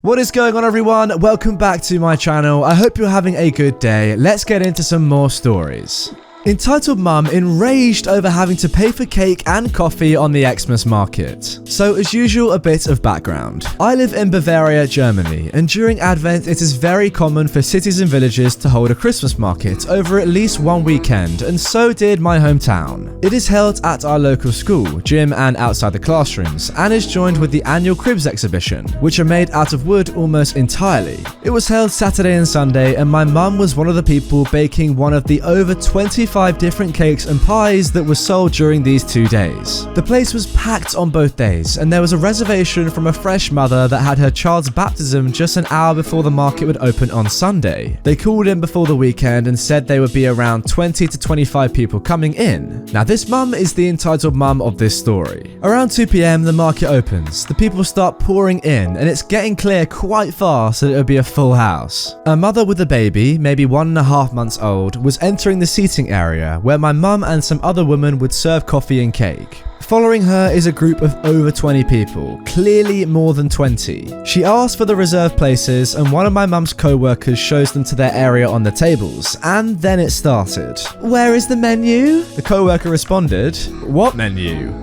What is going on, everyone? Welcome back to my channel. I hope you're having a good day. Let's get into some more stories. Entitled mum enraged over having to pay for cake and coffee on the Xmas market. So as usual, a bit of background. I live in Bavaria, Germany, and during Advent it is very common for cities and villages to hold a Christmas market over at least one weekend, and so did my hometown. It is held at our local school, gym and outside the classrooms, and is joined with the annual cribs exhibition, which are made out of wood almost entirely. It was held Saturday and Sunday, and my mum was one of the people baking one of the over 25 different cakes and pies that were sold during these 2 days. The place was packed on both days, and there was a reservation from a fresh mother that had her child's baptism just an hour before the market would open on Sunday. They called in before the weekend and said they would be around 20 to 25 people coming in. Now this mum is the entitled mum of this story. Around 2 p.m. the market opens, the people start pouring in, and it's getting clear quite fast that it would be a full house. A mother with a baby, maybe 1.5 months old, was entering the seating area where my mum and some other women would serve coffee and cake. Following her is a group of over 20 people, clearly more than 20. She asks for the reserved places, and one of my mum's co-workers shows them to their area on the tables, and then it started. "Where is the menu?" The co-worker responded, "What menu?"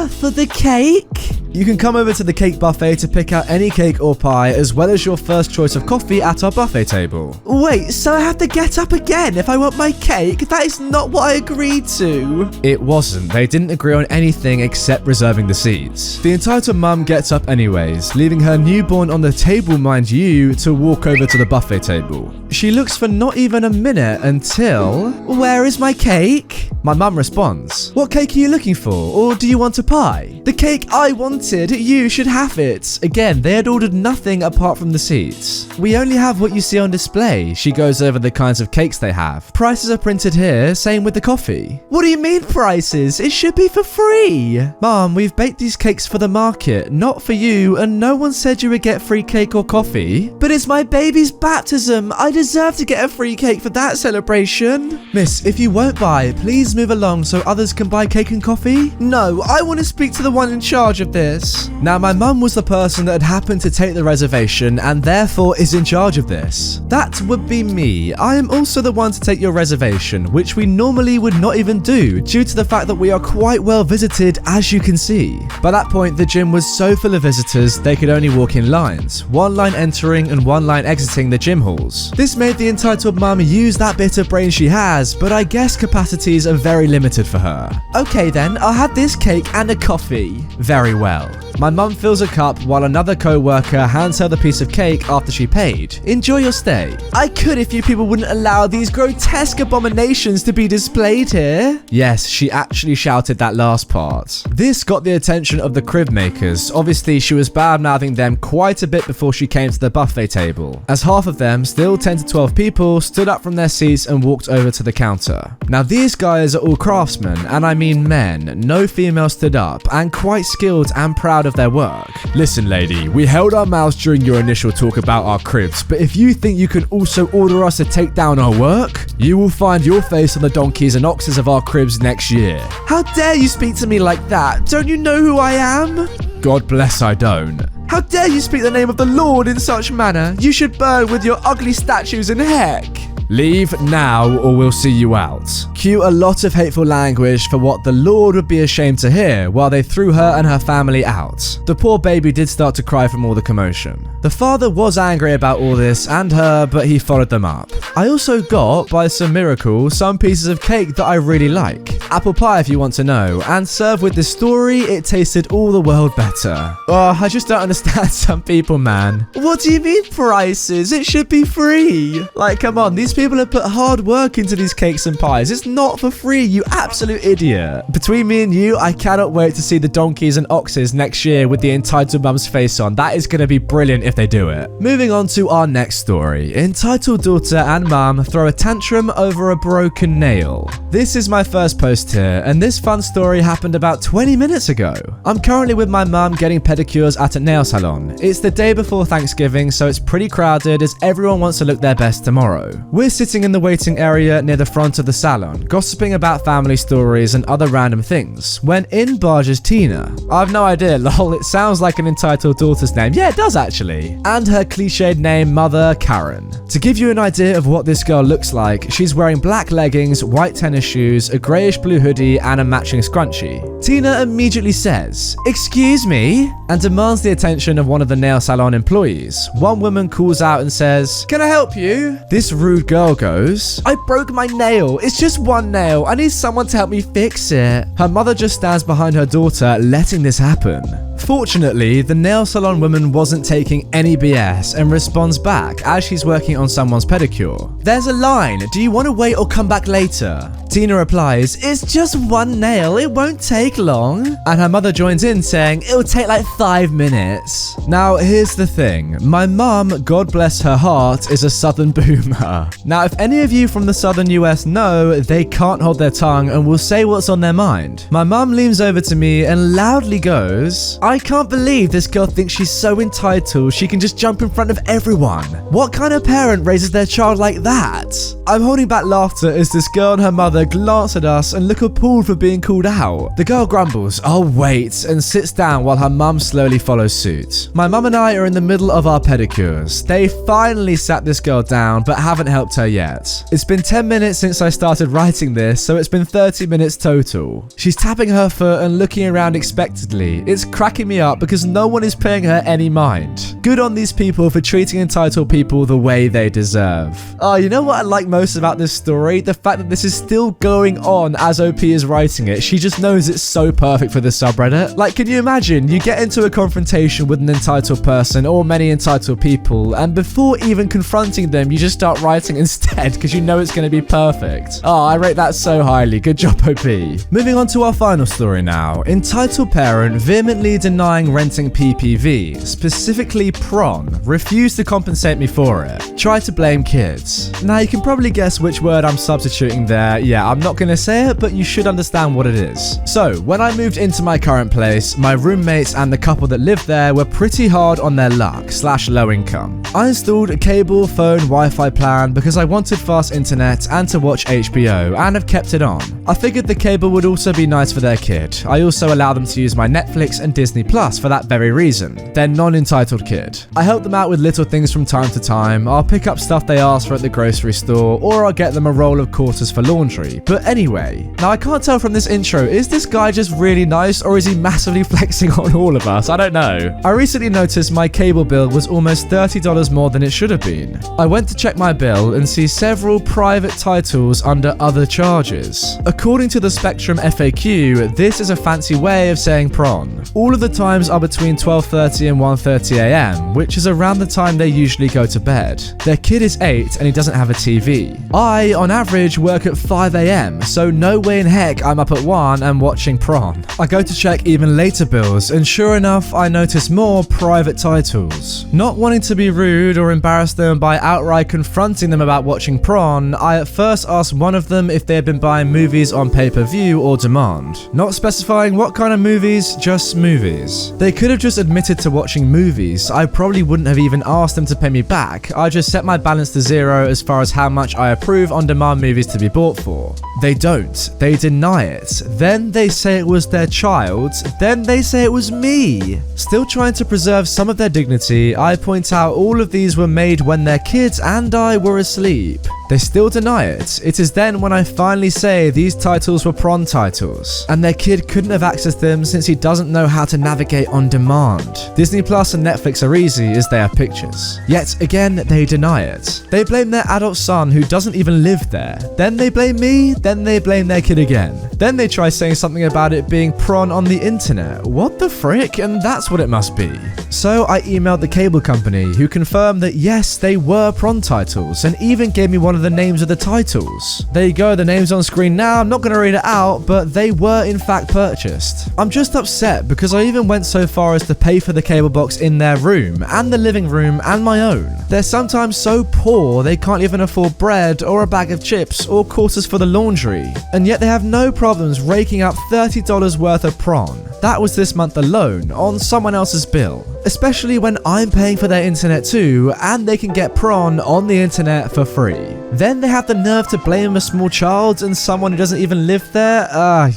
For the cake." You can come over to the cake buffet to pick out any cake or pie, as well as your first choice of coffee at our buffet table. Wait, so I have to get up again if I want my cake? That is not what I agreed to. It wasn't. They didn't agree on anything except reserving the seats. The entitled mum gets up anyways, leaving her newborn on the table, mind you, to walk over to the buffet table. She looks for not even a minute until... "Where is my cake?" My mum responds, "What cake are you looking for? Or do you want a pie?" "The cake I wanted, you should have it." Again, they had ordered nothing apart from the seats. "We only have what you see on display." She goes over the kinds of cakes they have. "Prices are printed here, same with the coffee." "What do you mean prices? It should be for free." "Mom, we've baked these cakes for the market, not for you, and no one said you would get free cake or coffee." "But it's my baby's baptism. I deserve to get a free cake for that celebration." "Miss, if you won't buy, please move along so others can buy cake and coffee." "No, I want to speak to the one in charge of this." Now my mum was the person that had happened to take the reservation and therefore is in charge of this. That would be me. I am also the one to take your reservation, which we normally would not even do due to the fact that we are quite well visited, as you can see. By that point, the gym was so full of visitors they could only walk in lines, one line entering and one line exiting the gym halls. This made the entitled mum use that bit of brain she has, but I guess capacities are very limited for her. "Okay then, I'll have this cake and a coffee." Very well. My mum fills a cup while another co-worker hands her the piece of cake after she paid. "Enjoy your stay." "I could if you people wouldn't allow these grotesque abominations to be displayed here." Yes, she actually shouted that last part. This got the attention of the crib makers. Obviously, she was bad-mouthing them quite a bit before she came to the buffet table, as half of them, still 10 to 12 people, stood up from their seats and walked over to the counter. Now these guys are all craftsmen, and I mean men. No female stood up, and quite skilled and proud of their work. "Listen lady, we held our mouths during your initial talk about our cribs, but if you think you can also order us to take down our work, you will find your face on the donkeys and oxes of our cribs next year." "How dare you speak to me like that? Don't you know who I am?" "God bless, I don't." "How dare you speak the name of the Lord in such manner? You should burn with your ugly statues in heck." "Leave now or we'll see you out." Cue a lot of hateful language for what the Lord would be ashamed to hear while they threw her and her family out. The poor baby did start to cry from all the commotion. The father was angry about all this and her, but he followed them up. I also got, by some miracle, some pieces of cake that I really like. Apple pie if you want to know, and served with this story, it tasted all the world better. Oh, I just don't understand some people, man. "What do you mean prices? It should be free." Like, come on, these people have put hard work into these cakes and pies. It's not for free, you absolute idiot. Between me and you, I cannot wait to see the donkeys and oxes next year with the entitled mum's face on. That is going to be brilliant if they do it. Moving on to our next story. Entitled daughter and mum throw a tantrum over a broken nail. This is my first post here, and this fun story happened about 20 minutes ago. I'm currently with my mum getting pedicures at a nail salon. It's the day before Thanksgiving, so it's pretty crowded as everyone wants to look their best tomorrow. We're sitting in the waiting area near the front of the salon, gossiping about family stories and other random things, when in barges Tina. I've no idea, lol, it sounds like an entitled daughter's name. Yeah, it does actually. And her cliched name, mother, Karen. To give you an idea of what this girl looks like, she's wearing black leggings, white tennis shoes, a greyish blue hoodie, and a matching scrunchie. Tina immediately says, "Excuse me?" and demands the attention of one of the nail salon employees. One woman calls out and says, "Can I help you?" This rude girl goes, "I broke my nail. It's just one nail. I need someone to help me fix it." Her mother just stands behind her daughter, letting this happen. Fortunately, the nail salon woman wasn't taking any BS and responds back as she's working on someone's pedicure. "There's a line. Do you want to wait or come back later?" Tina replies, "It's just one nail. It won't take long." And her mother joins in saying, "It'll take like 5 minutes. Now, here's the thing. My mum, God bless her heart, is a southern boomer. Now, if any of you from the southern US know, they can't hold their tongue and will say what's on their mind. My mum leans over to me and loudly goes, "I can't believe this girl thinks she's so entitled she can just jump in front of everyone. What kind of parent raises their child like that?" I'm holding back laughter as this girl and her mother glance at us and look appalled for being called out. The girl grumbles, "I'll wait," and sits down while her mum slowly follows suit. My mum and I are in the middle of our pedicures. They finally sat this girl down but haven't helped her yet. It's been 10 minutes since I started writing this, so it's been 30 minutes total. She's tapping her foot and looking around expectantly. It's cracking me up because no one is paying her any mind. Good on these people for treating entitled people the way they deserve. Oh, you know what I like most about this story? The fact that this is still going on as OP is writing it. She just knows it's so perfect for this subreddit. Like, can you imagine? You get into a confrontation with an entitled person or many entitled people, and before even confronting them, you just start writing instead because you know it's going to be perfect. Oh, I rate that so highly. Good job, OP. Moving on to our final story now. Entitled parent vehemently denying renting PPV, specifically prawn, refused to compensate me for it. Try to blame kids. Now, you can probably guess which word I'm substituting there. Yeah, I'm not going to say it, but you should understand what it is. So, when I moved into my current place, my roommates and the couple that lived there were pretty hard on their luck / low income. I installed a cable, phone, Wi-Fi plan because I wanted fast internet and to watch HBO, and have kept it on. I figured the cable would also be nice for their kid. I also allow them to use my Netflix and Disney Plus for that very reason. They're non-entitled kid. I help them out with little things from time to time. I'll pick up stuff they ask for at the grocery store, or I'll get them a roll of quarters for laundry. But anyway, now I can't tell from this intro, is this guy just really nice or is he massively flexing on all of us? I don't know. I recently noticed my cable bill was almost $30 more than it should have been. I went to check my bill and see several private titles under other charges. According to the Spectrum FAQ, this is a fancy way of saying prawn. All of the times are between 12:30 and 1:30 a.m, which is around the time they usually go to bed. Their kid is 8 and he doesn't have a TV. I, on average, work at 5 a.m, so no way in heck I'm up at 1 and watching prawn. I go to check even later bills, and sure enough, I notice more private titles. Not wanting to be rude or embarrass them by outright confronting them about watching prawn, I at first asked one of them if they had been buying movies on pay-per-view or demand. Not specifying what kind of movies, just movies. They could have just admitted to watching movies. I probably wouldn't have even asked them to pay me back. I just set my balance to 0 as far as how much I approve on-demand movies to be bought for. They don't. They deny it. Then they say it was their child. Then they say it was me. Still trying to preserve some of their dignity, I point out all of these were made when their kids and I were asleep. They still deny it. It is then when I finally say these titles were prawn titles, and their kid couldn't have accessed them since he doesn't know how to navigate on demand. Disney Plus and Netflix are easy as they have pictures. Yet again, they deny it. They blame their adult son who doesn't even live there. Then they blame me, then they blame their kid again. Then they try saying something about it being prawn on the internet. What the frick? And that's what it must be. So I emailed the cable company, who confirmed that yes, they were prawn titles, and even gave me one of the names of the titles. There you go, the name's on screen now. I'm not going to read it out, but they were in fact purchased. I'm just upset because I even went so far as to pay for the cable box in their room, and the living room, and my own. They're sometimes so poor they can't even afford bread or a bag of chips or quarters for the laundry, and yet they have no problems raking up $30 worth of prawn. That was this month alone, on someone else's bill. Especially when I'm paying for their internet too, and they can get prawn on the internet for free. Then they have the nerve to blame a small child and someone who doesn't even live there?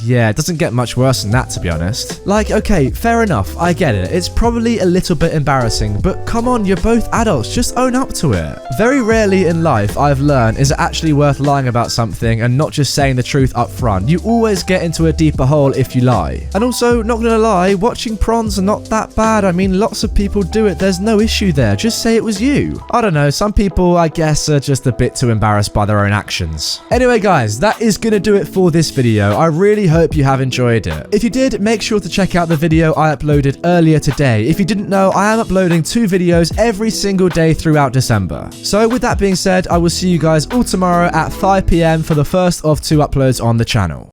Yeah, it doesn't get much worse than that, to be honest. Like, okay, fair enough, I get it. It's probably a little bit embarrassing, but come on, you're both adults, just own up to it. Very rarely in life, I've learned, is it actually worth lying about something and not just saying the truth up front. You always get into a deeper hole if you lie. And also, not gonna lie, watching prawns are not that bad. I mean, lots of people do it, there's no issue there, just say it was you. I don't know, some people, I guess, are just a bit too embarrassed by their own actions. Anyway guys, that is gonna do it for this video. I really hope you have enjoyed it. If you did, make sure to check out the video I uploaded earlier today. If you didn't know, I am uploading 2 videos every single day throughout December. So with that being said, I will see you guys all tomorrow at 5 PM for the first of 2 uploads on the channel.